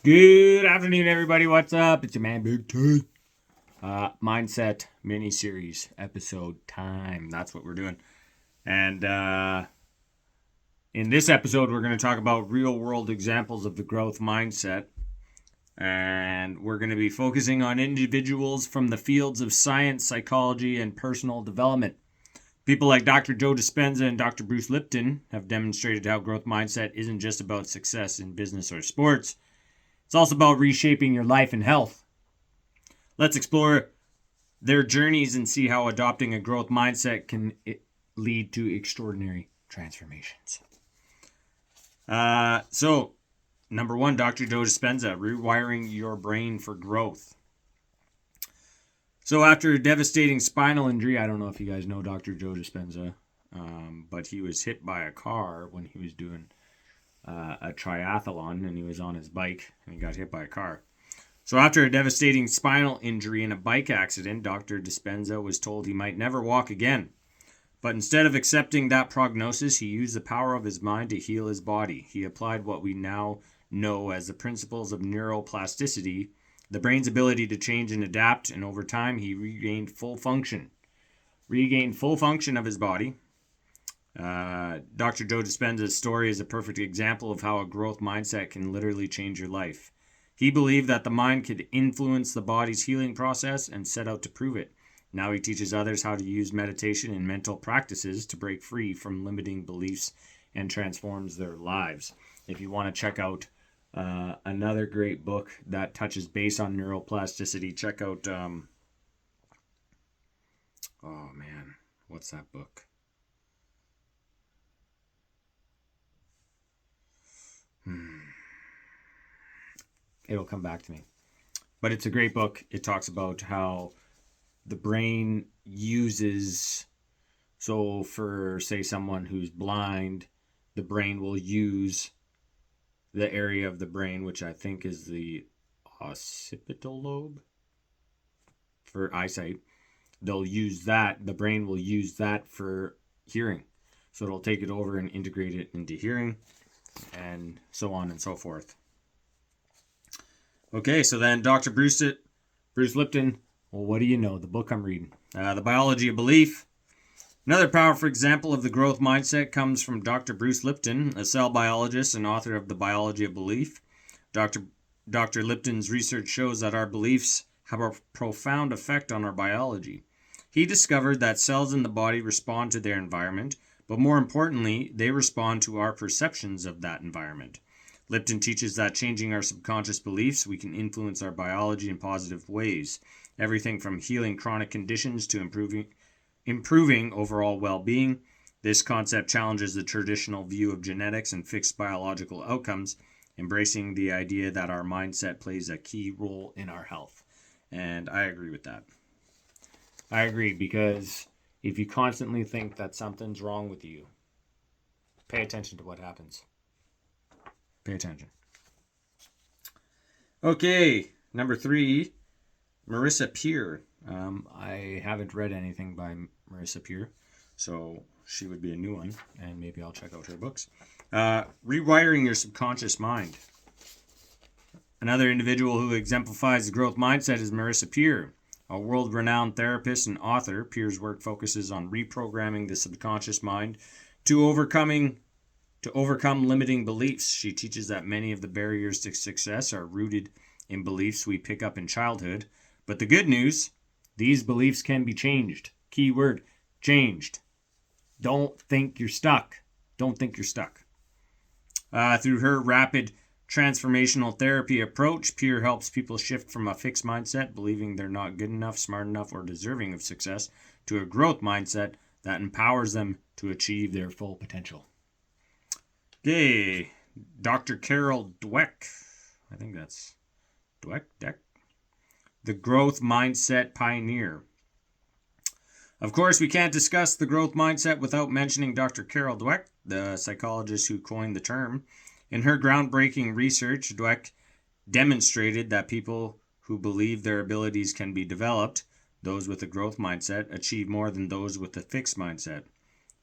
Good afternoon, everybody. What's up? It's your man, Big T. Mindset mini series episode time. That's what we're doing. And in this episode, we're going to talk about real world examples of the growth mindset. And we're going to be focusing on individuals from the fields of science, psychology, and personal development. People like Dr. Joe Dispenza and Dr. Bruce Lipton have demonstrated how growth mindset isn't just about success in business or sports. It's also about reshaping your life and health. Let's explore their journeys and see how adopting a growth mindset can lead to extraordinary transformations. So, number one, Dr. Joe Dispenza, rewiring your brain for growth. So, after a devastating spinal injury, I don't know if you guys know Dr. Joe Dispenza, but he was hit by a car when he was doing a triathlon, and he was on his bike and he got hit by a car. So after a devastating spinal injury in a bike accident, Dr. Dispenza was told he might never walk again. But instead of accepting that prognosis, he used the power of his mind to heal his body. He applied what we now know as the principles of neuroplasticity, the brain's ability to change and adapt, and over time he regained full function of his body. Dr. Joe Dispenza's story is a perfect example of how a growth mindset can literally change your life. He believed that the mind could influence the body's healing process and set out to prove it. Now he teaches others how to use meditation and mental practices to break free from limiting beliefs and transforms their lives. If you want to check out another great book that touches base on neuroplasticity, check out, what's that book? It'll come back to me. But it's a great book. It talks about how the brain uses, so for, say, someone who's blind, the brain will use the area of the brain, which I think is the occipital lobe for eyesight. They'll use that, the brain will use that for hearing. So it'll take it over and integrate it into hearing, and so on and so forth. Okay, so then Dr. Bruce Lipton, well, what do you know? The book I'm reading. The Biology of Belief. Another powerful example of the growth mindset comes from Dr. Bruce Lipton, a cell biologist and author of The Biology of Belief. Dr. Lipton's research shows that our beliefs have a profound effect on our biology. He discovered that cells in the body respond to their environment, but more importantly, they respond to our perceptions of that environment. Lipton teaches that changing our subconscious beliefs, we can influence our biology in positive ways. Everything from healing chronic conditions to improving overall well-being. This concept challenges the traditional view of genetics and fixed biological outcomes, embracing the idea that our mindset plays a key role in our health. And I agree with that. I agree, because if you constantly think that something's wrong with you, pay attention to what happens. Pay attention. Okay, number 3, Marissa Peer. I haven't read anything by Marissa Peer, so she would be a new one, and maybe I'll check out her books. Rewiring your subconscious mind. Another individual who exemplifies the growth mindset is Marissa Peer. A world-renowned therapist and author, Peer's work focuses on reprogramming the subconscious mind to overcome limiting beliefs. She teaches that many of the barriers to success are rooted in beliefs we pick up in childhood. But the good news, these beliefs can be changed. Key word, changed. Don't think you're stuck. Don't think you're stuck. Through her rapid transformational therapy approach, Peer helps people shift from a fixed mindset, believing they're not good enough, smart enough, or deserving of success, to a growth mindset that empowers them to achieve their full potential. Okay, Dr. Carol Dweck. I think that's Dweck? The growth mindset pioneer. Of course, we can't discuss the growth mindset without mentioning Dr. Carol Dweck, the psychologist who coined the term. In her groundbreaking research, Dweck demonstrated that people who believe their abilities can be developed, those with a growth mindset, achieve more than those with a fixed mindset.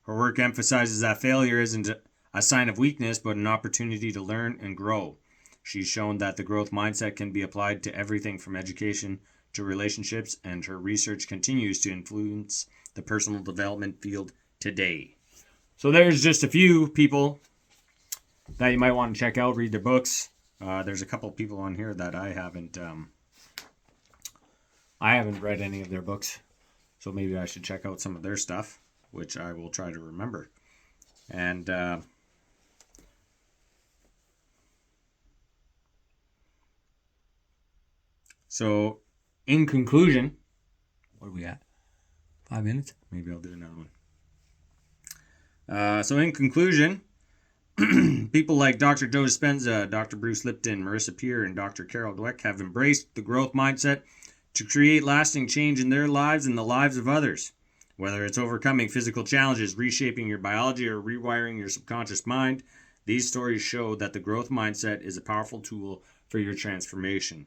Her work emphasizes that failure isn't a sign of weakness, but an opportunity to learn and grow. She's shown that the growth mindset can be applied to everything from education to relationships, and her research continues to influence the personal development field today. So there's just a few people that you might want to check out, read their books. There's a couple of people on here that I haven't read any of their books, so maybe I should check out some of their stuff, which I will try to remember. And so, in conclusion, what are we at? 5 minutes? Maybe I'll do another one. So in conclusion, people like Dr. Joe Dispenza, Dr. Bruce Lipton, Marissa Peer, and Dr. Carol Dweck have embraced the growth mindset to create lasting change in their lives and the lives of others. Whether it's overcoming physical challenges, reshaping your biology, or rewiring your subconscious mind, these stories show that the growth mindset is a powerful tool for your transformation.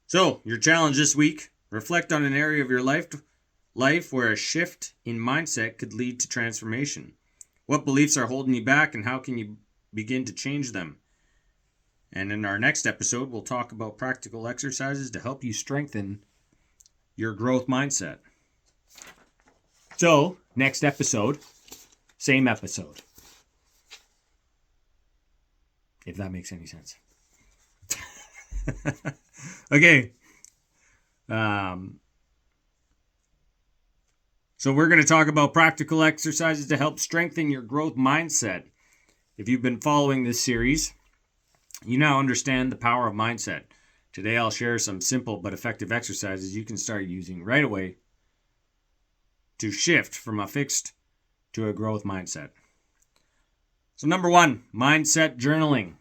So, your challenge this week, reflect on an area of your life where a shift in mindset could lead to transformation. What beliefs are holding you back, and how can you begin to change them? And in our next episode, we'll talk about practical exercises to help you strengthen your growth mindset. So, next episode, same episode. If that makes any sense. Okay. So we're going to talk about practical exercises to help strengthen your growth mindset. If you've been following this series, you now understand the power of mindset. Today I'll share some simple but effective exercises you can start using right away to shift from a fixed to a growth mindset. So number 1, mindset journaling.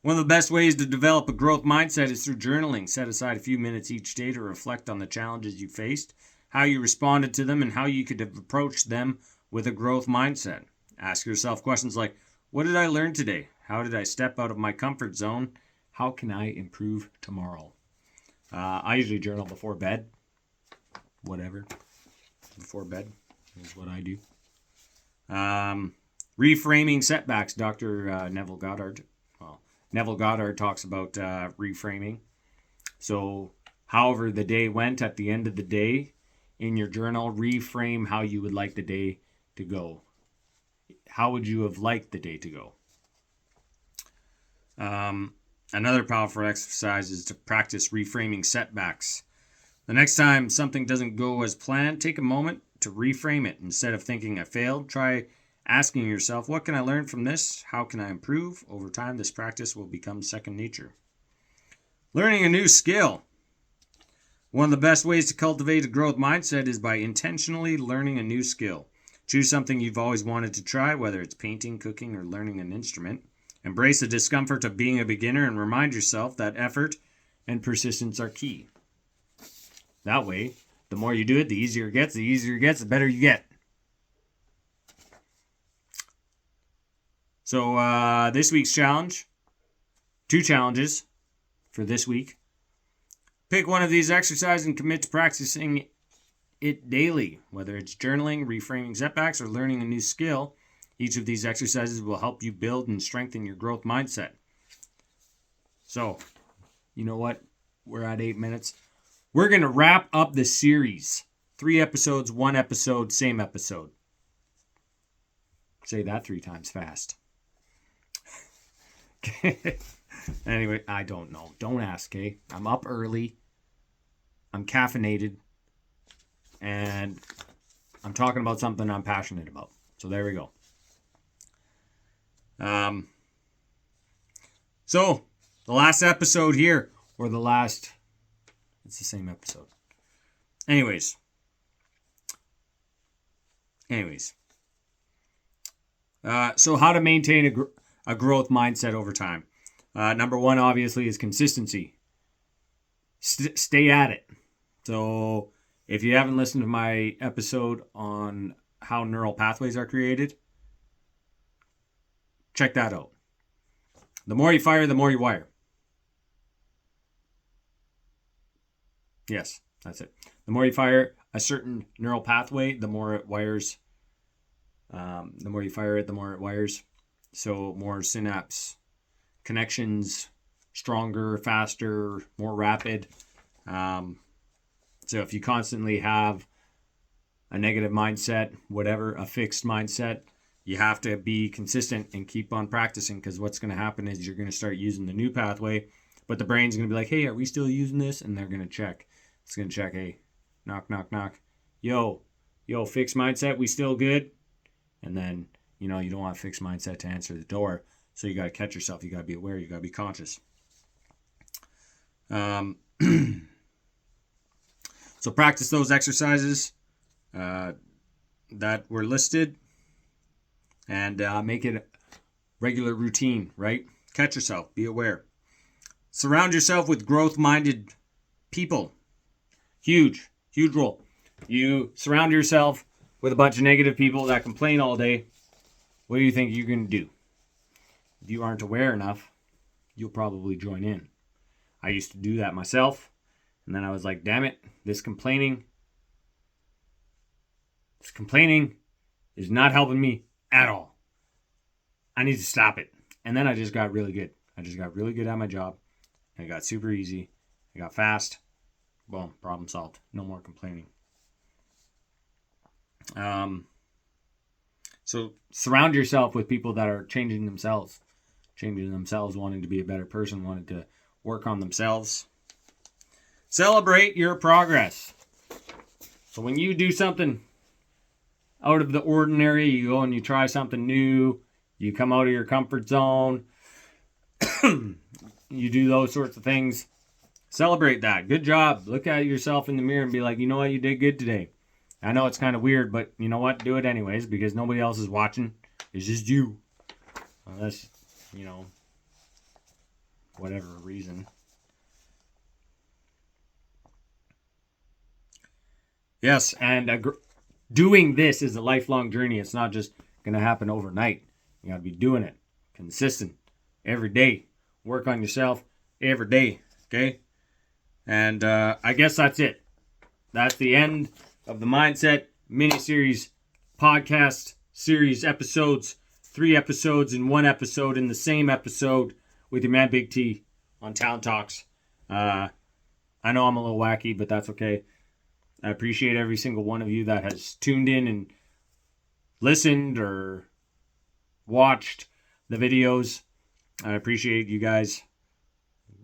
One of the best ways to develop a growth mindset is through journaling. Set aside a few minutes each day to reflect on the challenges you faced, how you responded to them, and how you could have approached them with a growth mindset. Ask yourself questions like, what did I learn today? How did I step out of my comfort zone? How can I improve tomorrow? I usually journal before bed. Whatever. Before bed is what I do. Reframing setbacks. Dr. Neville Goddard. Neville Goddard talks about reframing. So, however the day went, at the end of the day, in your journal, reframe how you would like the day to go. How would you have liked the day to go? Another powerful exercise is to practice reframing setbacks. The next time something doesn't go as planned, take a moment to reframe it. Instead of thinking I failed, try asking yourself, what can I learn from this? How can I improve? Over time, this practice will become second nature. Learning a new skill. One of the best ways to cultivate a growth mindset is by intentionally learning a new skill. Choose something you've always wanted to try, whether it's painting, cooking, or learning an instrument. Embrace the discomfort of being a beginner and remind yourself that effort and persistence are key. That way, the more you do it, the easier it gets. The easier it gets, the better you get. So this week's challenge, 2 challenges for this week. Pick one of these exercises and commit to practicing it daily, whether it's journaling, reframing setbacks, or learning a new skill. Each of these exercises will help you build and strengthen your growth mindset. So, you know what? We're at 8 minutes. We're going to wrap up the series. 3 episodes, 1 episode, same episode. Say that 3 times fast. Anyway, I don't know. Don't ask, okay? I'm up early. I'm caffeinated. And I'm talking about something I'm passionate about. So there we go. So, the last episode here, or the last... It's the same episode. Anyways. So how to maintain a growth mindset over time. Number 1, obviously, is consistency. Stay at it. So if you haven't listened to my episode on how neural pathways are created, check that out. The more you fire, the more you wire. Yes, that's it. The more you fire a certain neural pathway, the more it wires. The more you fire it, the more it wires. So more synapse connections stronger, faster, more rapid. So if you constantly have a negative mindset, whatever, a fixed mindset, you have to be consistent and keep on practicing, because what's going to happen is you're going to start using the new pathway, but the brain's going to be like, hey, are we still using this? And they're going to check. It's going to check, hey, knock, knock, knock. Yo, fixed mindset, we still good? And then, you don't want a fixed mindset to answer the door. So you got to catch yourself. You got to be aware. You got to be conscious. So practice those exercises that were listed, and make it a regular routine, right? Catch yourself. Be aware. Surround yourself with growth-minded people. Huge role. You surround yourself with a bunch of negative people that complain all day. What do you think you're going to do? If you aren't aware enough, you'll probably join in. I used to do that myself, and then I was like, damn it, this complaining is not helping me at all. I need to stop it. And then I just got really good. I just got really good at my job. And it got super easy. I got fast. Boom, problem solved. No more complaining. So surround yourself with people that are changing themselves, wanting to be a better person, wanting to work on themselves. Celebrate your progress. So when you do something out of the ordinary, you go and you try something new, you come out of your comfort zone, you do those sorts of things, celebrate that. Good job. Look at yourself in the mirror and be like, you know what, you did good today. I know it's kind of weird, but you know what? Do it anyways, because nobody else is watching. It's just you. Unless, whatever reason. Yes, and doing this is a lifelong journey. It's not just going to happen overnight. You got to be doing it consistent every day. Work on yourself every day, okay? And I guess that's it. That's the end of the Mindset mini-series podcast series episodes. 3 episodes in 1 episode in the same episode with your man Big T on Talent Talks. I know I'm a little wacky, but that's okay. I appreciate every single one of you that has tuned in and listened or watched the videos. I appreciate you guys.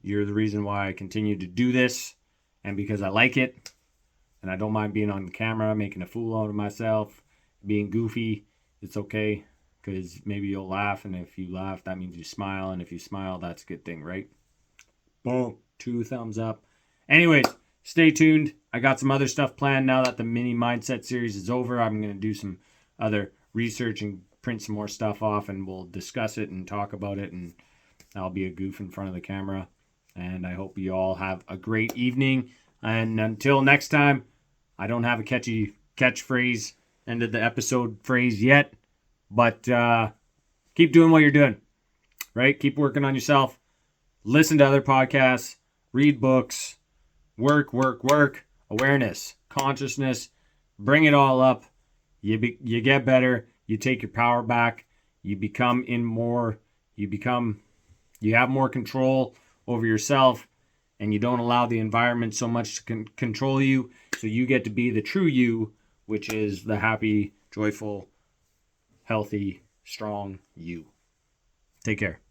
You're the reason why I continue to do this, and because I like it, and I don't mind being on camera, making a fool out of myself, being goofy. It's okay, because maybe you'll laugh, and if you laugh, that means you smile, and if you smile, that's a good thing, right? Boom. 2 thumbs up. Anyways, stay tuned. I got some other stuff planned now that the mini mindset series is over. I'm going to do some other research and print some more stuff off, and we'll discuss it and talk about it, and I'll be a goof in front of the camera. And I hope you all have a great evening. And until next time, I don't have a catchy catchphrase, end of the episode phrase yet, but keep doing what you're doing, right? Keep working on yourself. Listen to other podcasts, read books, work, awareness, consciousness, bring it all up. You get better. You take your power back. You have more control over yourself, and you don't allow the environment so much to control you. So you get to be the true you, which is the happy, joyful, healthy, strong you. Take care.